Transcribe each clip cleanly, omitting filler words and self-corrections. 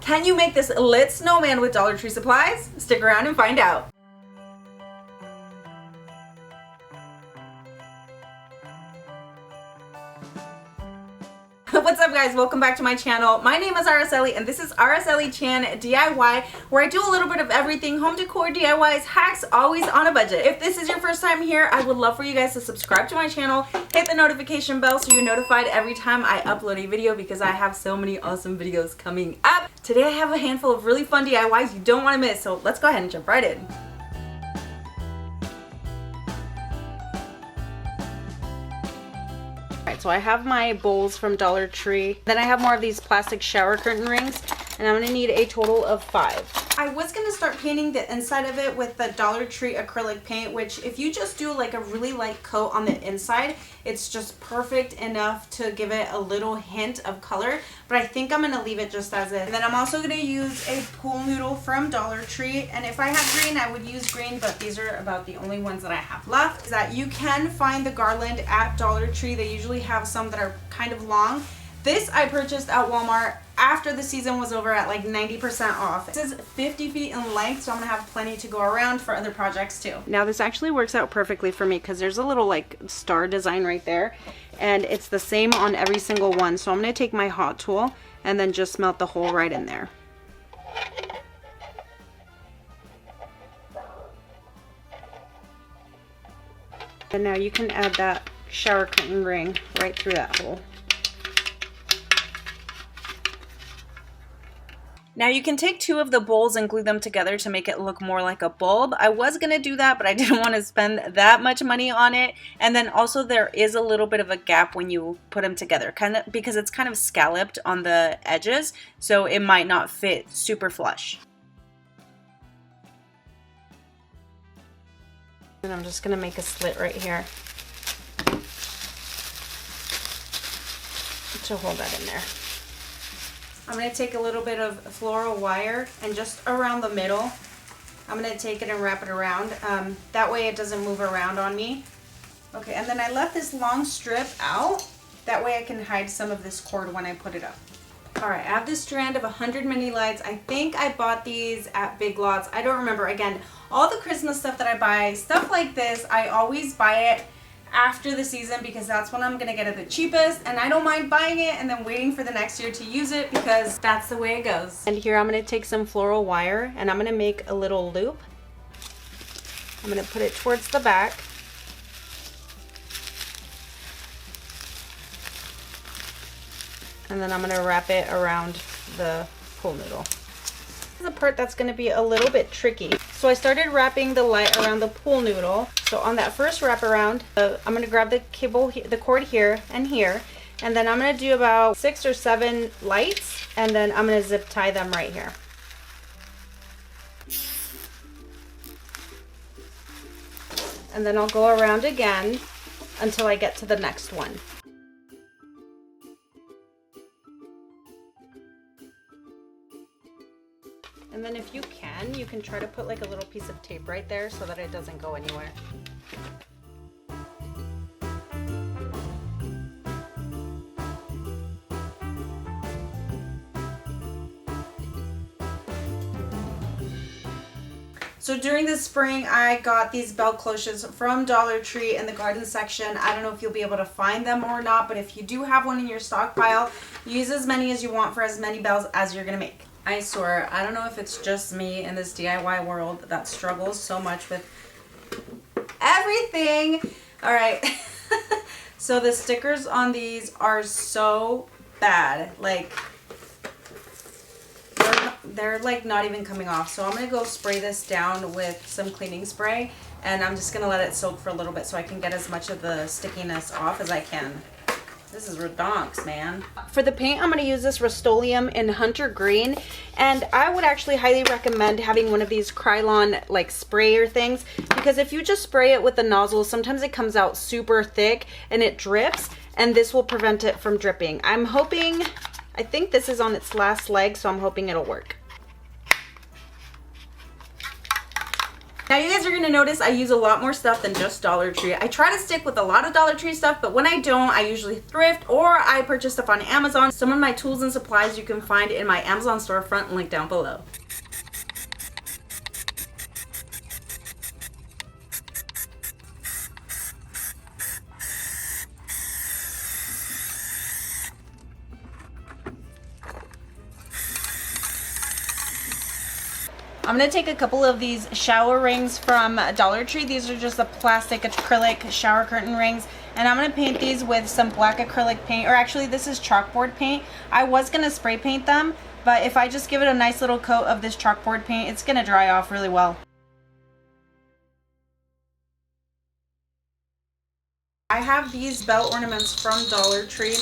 Can you make this lit snowman with Dollar Tree supplies? Stick around and find out. What's up guys, welcome back to my channel. My name is Araceli and this is aracelichanyt DIY, where I do a little bit of everything, home decor, DIYs, hacks, always on a budget. If this is your first time here, I would love for you guys to subscribe to my channel, hit the notification bell so you're notified every time I upload a video, because I have so many awesome videos coming up. Today I have a handful of really fun DIYs you don't want to miss, so let's go ahead and jump right in. So I have my bowls from Dollar Tree. Then I have more of these plastic shower curtain rings, and I'm gonna need a total of 5. I was gonna start painting the inside of it with the Dollar Tree acrylic paint, which if you just do like a really light coat on the inside, it's just perfect enough to give it a little hint of color, but I think I'm gonna leave it just as is. And then I'm also gonna use a pool noodle from Dollar Tree, and if I had green, I would use green, but these are about the only ones that I have left. Is that you can find the garland at Dollar Tree. They usually have some that are kind of long. This I purchased at Walmart after the season was over at like 90% off. This is 50 feet in length, so I'm gonna have plenty to go around for other projects too. Now this actually works out perfectly for me because there's a little like star design right there, and it's the same on every single one. So I'm gonna take my hot tool and then just melt the hole right in there. And now you can add that shower curtain ring right through that hole. Now you can take 2 of the bowls and glue them together to make it look more like a bulb. I was gonna do that, but I didn't want to spend that much money on it. And then also there is a little bit of a gap when you put them together, kind of because it's kind of scalloped on the edges, so it might not fit super flush. And I'm just gonna make a slit right here to hold that in there. I'm going to take a little bit of floral wire and just around the middle, I'm going to take it and wrap it around. That way it doesn't move around on me. Okay, and then I left this long strip out. That way I can hide some of this cord when I put it up. Alright, I have this strand of 100 mini lights. I think I bought these at Big Lots. I don't remember. Again, all the Christmas stuff that I buy, stuff like this, I always buy it after the season because that's when I'm gonna get it the cheapest, and I don't mind buying it and then waiting for the next year to use it because that's the way it goes. And here I'm gonna take some floral wire and I'm gonna make a little loop. I'm gonna put it towards the back. And then I'm gonna wrap it around the pool noodle. This is a part that's going to be a little bit tricky. So I started wrapping the light around the pool noodle. So on that first wrap around, I'm going to grab the cable, the cord here, and then I'm going to do about 6 or 7 lights, and then I'm going to zip tie them right here. And then I'll go around again until I get to the next one. And then if you can try to put like a little piece of tape right there so that it doesn't go anywhere. So during the spring, I got these bell cloches from Dollar Tree in the garden section. I don't know if you'll be able to find them or not, but if you do have one in your stockpile, use as many as you want for as many bells as you're gonna make. I swear, I don't know if it's just me in this DIY world that struggles so much with everything. All right, so the stickers on these are so bad. Like, they're like not even coming off. So I'm gonna go spray this down with some cleaning spray, and I'm just gonna let it soak for a little bit so I can get as much of the stickiness off as I can. This is redonks, man. For the paint, I'm going to use this Rust-Oleum in Hunter Green, and I would actually highly recommend having one of these Krylon like sprayer things, because if you just spray it with the nozzle, sometimes it comes out super thick and it drips, and this will prevent it from dripping. I'm hoping, I think this is on its last leg, so I'm hoping it'll work. Now you guys are gonna notice I use a lot more stuff than just Dollar Tree. I try to stick with a lot of Dollar Tree stuff, but when I don't, I usually thrift or I purchase stuff on Amazon. Some of my tools and supplies you can find in my Amazon storefront, link down below. I'm going to take a couple of these shower rings from Dollar Tree. These are just the plastic acrylic shower curtain rings. And I'm going to paint these with some black acrylic paint. Or actually, this is chalkboard paint. I was going to spray paint them, but if I just give it a nice little coat of this chalkboard paint, it's going to dry off really well. I have these bell ornaments from Dollar Tree.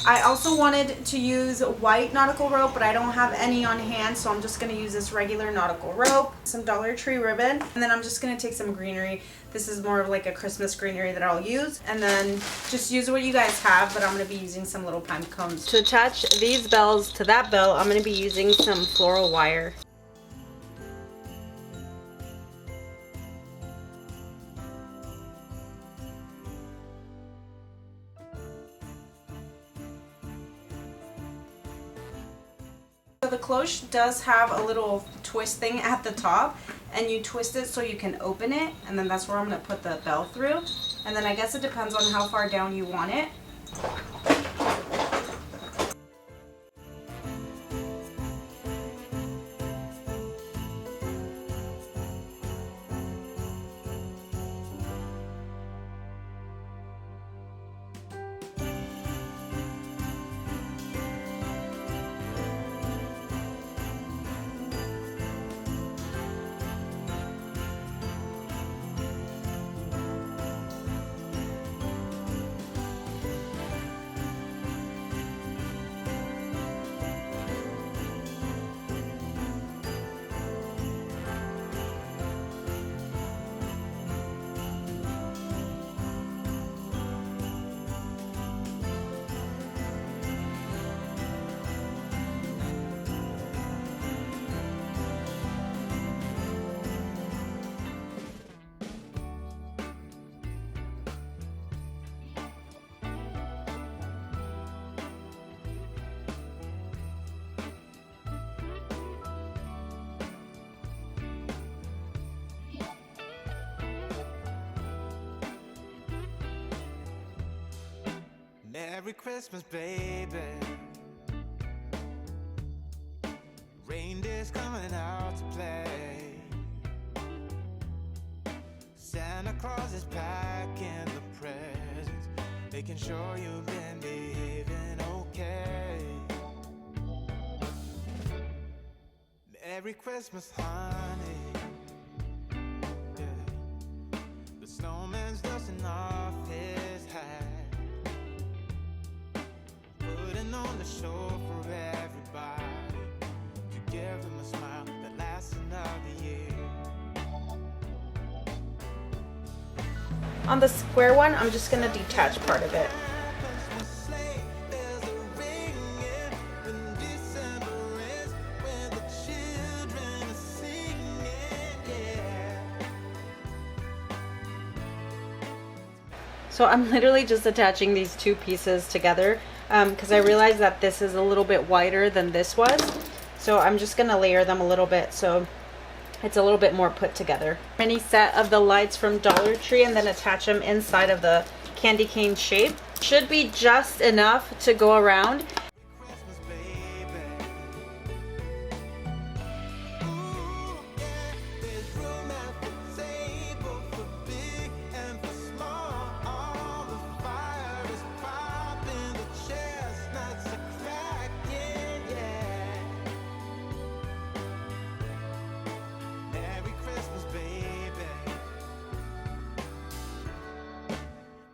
I also wanted to use white nautical rope, but I don't have any on hand, so I'm just going to use this regular nautical rope, some Dollar Tree ribbon, and then I'm just going to take some greenery. This is more of like a Christmas greenery that I'll use, and then just use what you guys have, but I'm going to be using some little pine cones. To attach these bells to that bell, I'm going to be using some floral wire. So the cloche does have a little twist thing at the top, and you twist it so you can open it, and then that's where I'm going to put the bell through. And then I guess it depends on how far down you want it. Merry Christmas, baby. Reindeer's coming out to play. Santa Claus is packing the presents, making sure you've been behaving okay. Merry Christmas, honey. Yeah. The snowman's dusting off his hat, putting on the show for everybody, to give them a smile that lasts another year. On the square one, I'm just going to detach part of it. So I'm literally just attaching these two pieces together because I realized that this is a little bit wider than this was. So I'm just going to layer them a little bit so it's a little bit more put together. Mini set of the lights from Dollar Tree and then attach them inside of the candy cane shape. Should be just enough to go around.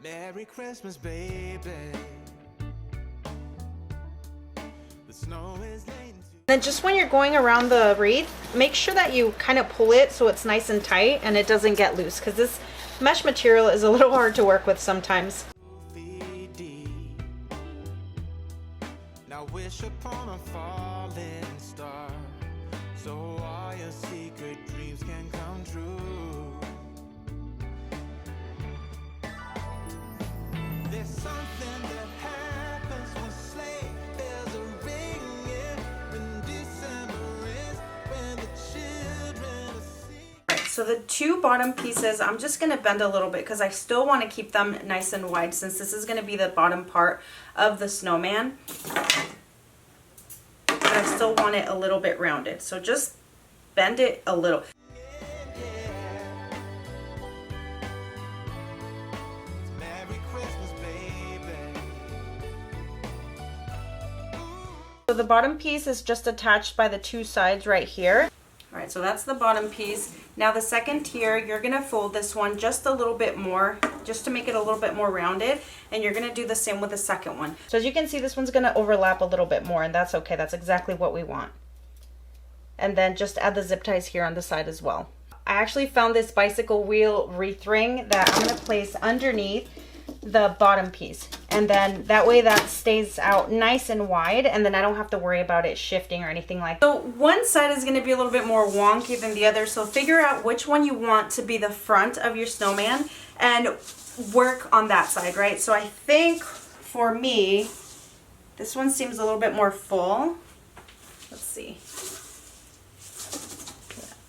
Merry Christmas, baby. The snow is laying. Then just when you're going around the wreath, make sure that you kind of pull it so it's nice and tight and it doesn't get loose, because this mesh material is a little hard to work with sometimes. Now wish upon a falling star, so all your secret dreams can come true. So the two bottom pieces, I'm just going to bend a little bit because I still want to keep them nice and wide since this is going to be the bottom part of the snowman. But I still want it a little bit rounded. So just bend it a little. So the bottom piece is just attached by the two sides right here. All right, so that's the bottom piece. Now the second tier, you're gonna fold this one just a little bit more, just to make it a little bit more rounded, and you're gonna do the same with the second one. So as you can see, this one's gonna overlap a little bit more, and that's okay. That's exactly what we want. And then just add the zip ties here on the side as well. I actually found this bicycle wheel wreath ring that I'm gonna place underneath the bottom piece, and then that way that stays out nice and wide, and then I don't have to worry about it shifting or anything like that. So one side is going to be a little bit more wonky than the other, so figure out which one you want to be the front of your snowman and work on that side, right? So I think for me this one seems a little bit more full. Let's see.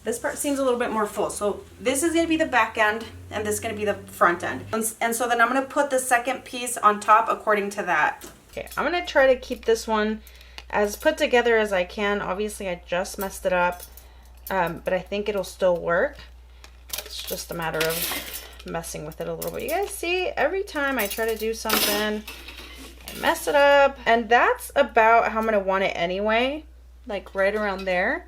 This part seems a little bit more full. So this is going to be the back end and this is going to be the front end. And so then I'm going to put the second piece on top according to that. Okay, I'm going to try to keep this one as put together as I can. Obviously I just messed it up, but I think it'll still work. It's just a matter of messing with it a little bit. You guys see, every time I try to do something, I mess it up. And that's about how I'm going to want it anyway, like right around there.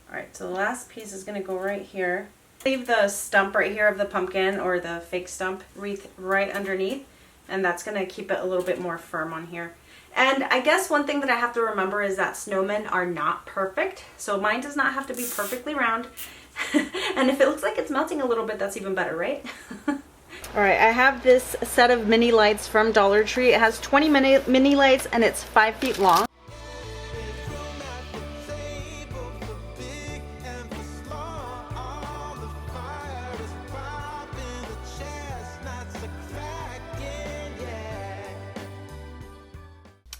All right, so the last piece is going to go right here. Leave the stump right here of the pumpkin or the fake stump wreath right underneath, and that's going to keep it a little bit more firm on here. And I guess one thing that I have to remember is that snowmen are not perfect, so mine does not have to be perfectly round. And if it looks like it's melting a little bit, that's even better, right? All right, I have this set of mini lights from Dollar Tree. It has 20 mini lights and it's 5 feet long.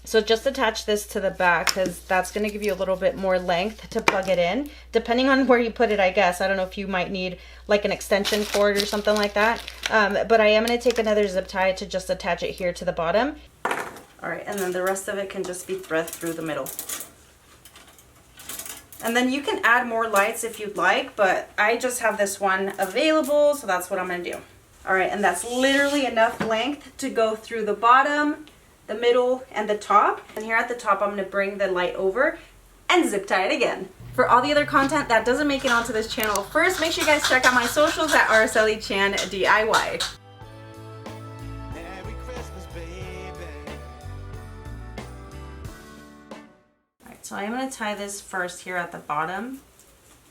So just attach this to the back because that's going to give you a little bit more length to plug it in, depending on where you put it, I guess. I don't know if you might need like an extension cord or something like that. But I am going to take another zip tie to just attach it here to the bottom. All right, and then the rest of it can just be thread through the middle. And then you can add more lights if you'd like, but I just have this one available, so that's what I'm going to do. All right, and that's literally enough length to go through the bottom, the middle, and the top. And here at the top, I'm going to bring the light over and zip tie it again. For all the other content that doesn't make it onto this channel, first make sure you guys check out my socials at aracelichanyt DIY. Merry Christmas, baby. Alright, so I'm going to tie this first here at the bottom.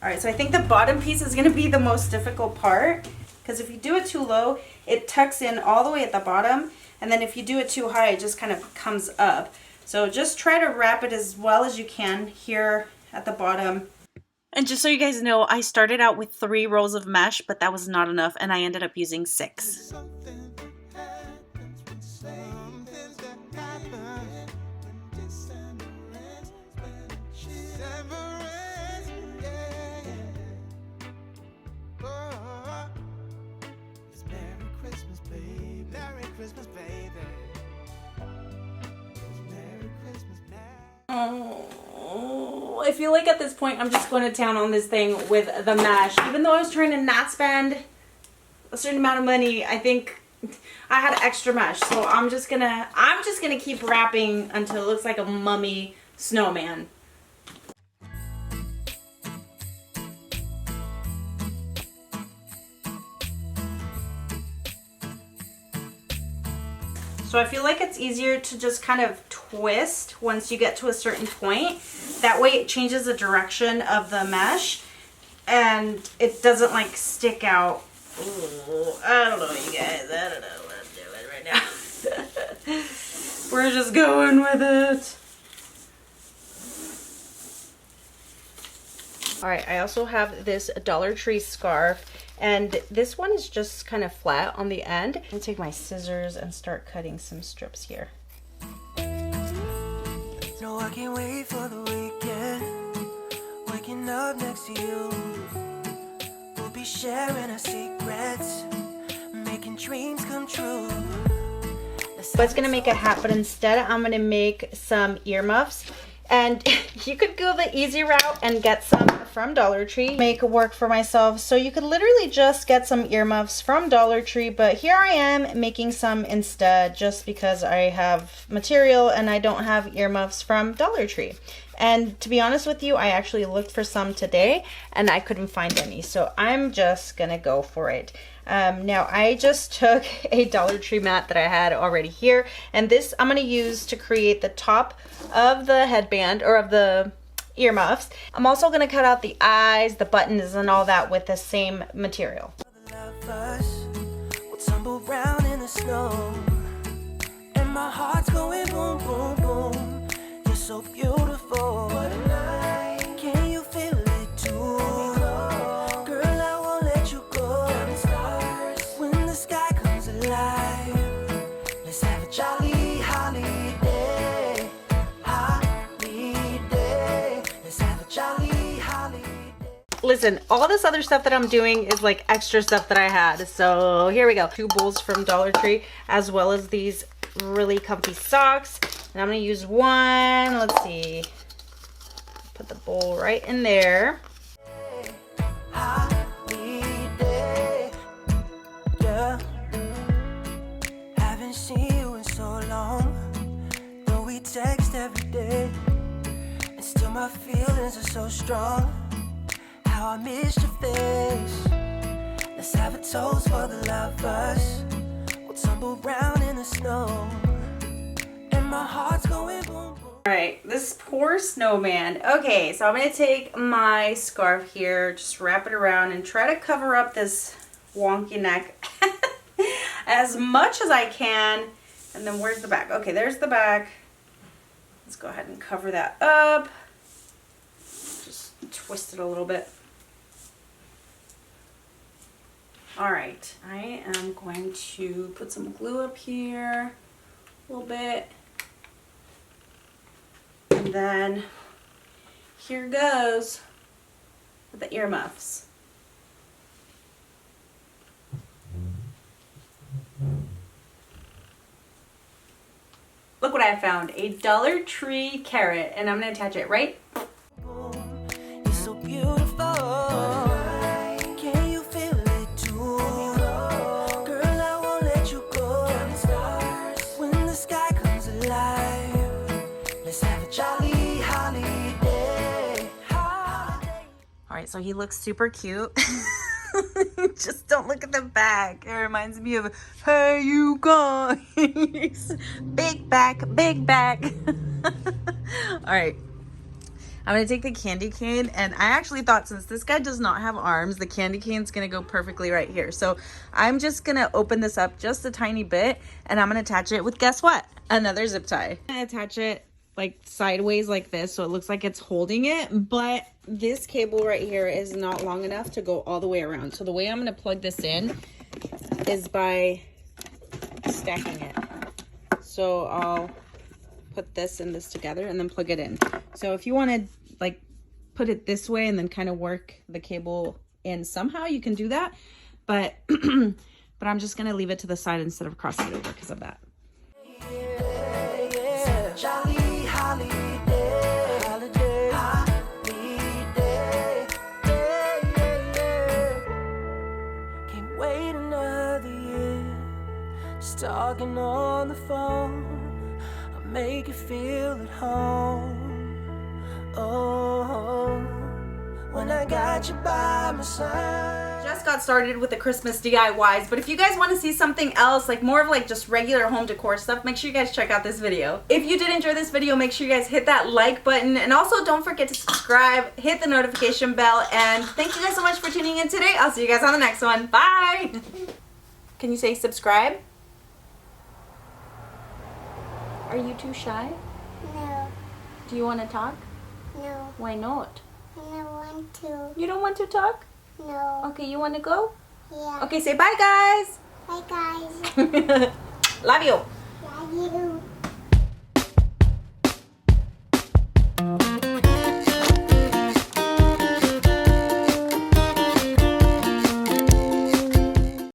Alright, so I think the bottom piece is going to be the most difficult part, because if you do it too low, it tucks in all the way at the bottom. And then if you do it too high, it just kind of comes up. So just try to wrap it as well as you can here at the bottom. And just so you guys know, I started out with 3 rolls of mesh, but that was not enough, and I ended up using 6. Oh, I feel like at this point I'm just going to town on this thing with the mesh. Even though I was trying to not spend a certain amount of money, I think I had extra mesh. So I'm just gonna keep wrapping until it looks like a mummy snowman. So I feel like it's easier to just kind of twist once you get to a certain point. That way it changes the direction of the mesh and it doesn't like stick out. Ooh, I don't know, you guys. I don't know what I'm doing right now. We're just going with it. All right, I also have this Dollar Tree scarf. And this one is just kind of flat on the end. I'm gonna take my scissors and start cutting some strips here. No, I can't wait for the weekend. Waking up next to you. We'll be sharing our secrets, making dreams come true. I was gonna make a hat, but instead I'm gonna make some earmuffs. And you could go the easy route and get some from Dollar Tree, make it work for myself. So you could literally just get some earmuffs from Dollar Tree, but here I am making some instead just because I have material and I don't have earmuffs from Dollar Tree. And to be honest with you, I actually looked for some today and I couldn't find any. So I'm just gonna go for it. Now I just took a Dollar Tree mat that I had already here, and this I'm gonna use to create the top of the headband or of the earmuffs. I'm also gonna cut out the eyes, the buttons, and all that with the same material. We'll tumble round in the snow, and my heart's going boom, boom, boom. You're so beautiful. What a night. Can you feel it too? Girl, I won't let you go. When the sky comes alive, let's have a jolly holiday. Holiday. Let's have a jolly holiday. Listen, all this other stuff that I'm doing is like extra stuff that I had. So here we go. 2 bowls from Dollar Tree, as well as these really comfy socks. And I'm gonna use one. Let's see. Put the bowl right in there. Holiday. Yeah. Haven't seen you in so long. Though we text every day, and still my feelings are so strong. How I miss your face. Let's have a toast for the lovers. We'll tumble round in the snow, and my heart's going boom, boom. All right, this poor snowman. Okay, so I'm gonna take my scarf here, just wrap it around and try to cover up this wonky neck as much as I can. And then where's the back? Okay, there's the back. Let's go ahead and cover that up. Just twist it a little bit. All right, I am going to put some glue up here a little bit. And then here goes with the earmuffs. Look what I found, a Dollar Tree carrot, and I'm gonna attach it right. You're so beautiful. Can you feel it too? Girl, I won't let you go. When the sky comes alive, let's have a jolly holiday. All right, so he looks super cute. Just don't look at the back. It reminds me of, hey, you guys. Big back, big back. All right. I'm going to take the candy cane, and I actually thought since this guy does not have arms, the candy cane's going to go perfectly right here. So I'm just going to open this up just a tiny bit, and I'm going to attach it with, guess what? Another zip tie. I'm going to attach it like sideways like this, so it looks like it's holding it, but this cable right here is not long enough to go all the way around. So the way I'm going to plug this in is by stacking it. So I'll put this and this together and then plug it in. So if you want to like put it this way and then kind of work the cable in somehow, you can do that, but but I'm just going to leave it to the side instead of crossing it over because of that. Jolly holiday, holiday, holiday. Can't wait another year. Just talking on the phone, I'll make you feel at home. Oh, when I got you by my side. Just got started with the Christmas DIYs, but if you guys want to see something else, like more of like just regular home decor stuff, make sure you guys check out this video. If you did enjoy this video, make sure you guys hit that like button, and also don't forget to subscribe, hit the notification bell, and thank you guys so much for tuning in today. I'll see you guys on the next one. Bye! Can you say subscribe? Are you too shy? No, Do you want to talk? no, Why not? I don't want to. You don't want to talk? No. Okay, you want to go? Yeah. Okay, say bye, guys! Bye, guys. Love you! Love you.